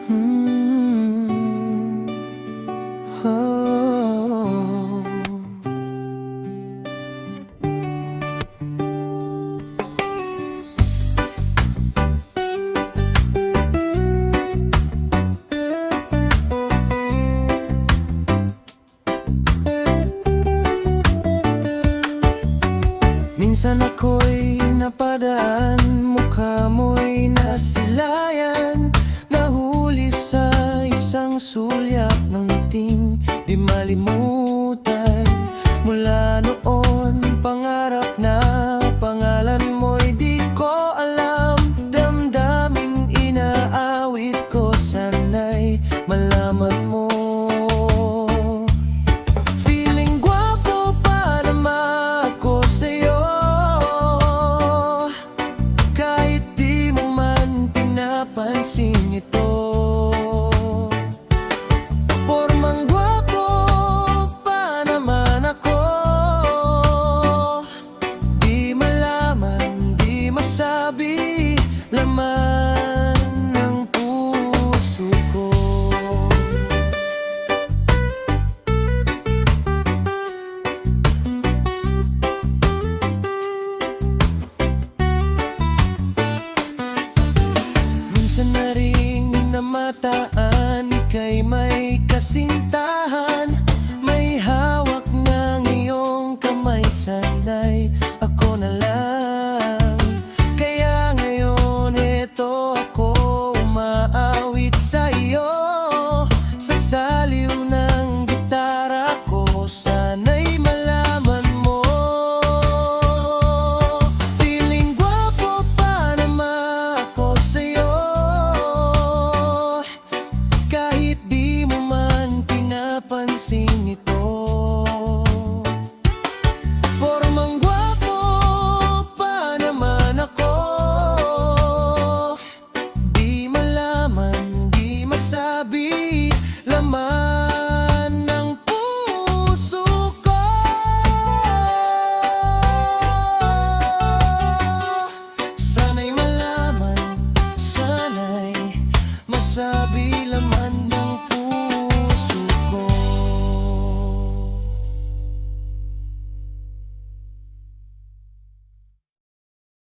Mm. Oh. Minsan ako'y napadaan, mukha mo'y nasilayan, nahuli sa isang sulyap ng ngiting di malimutan. Mula noon, pangarap na pangalan mo'y di ko alam. Damdaming inaawit ko, sana'y malaman mo. Feeling gwapo pa naman ako sa'yo, kahit di mo man pinapansin ito. Pormang gwapo pa naman ako, di malaman, di masabi, laman ng puso ko. Minsan na ring namataan, ika'y may kasintahan,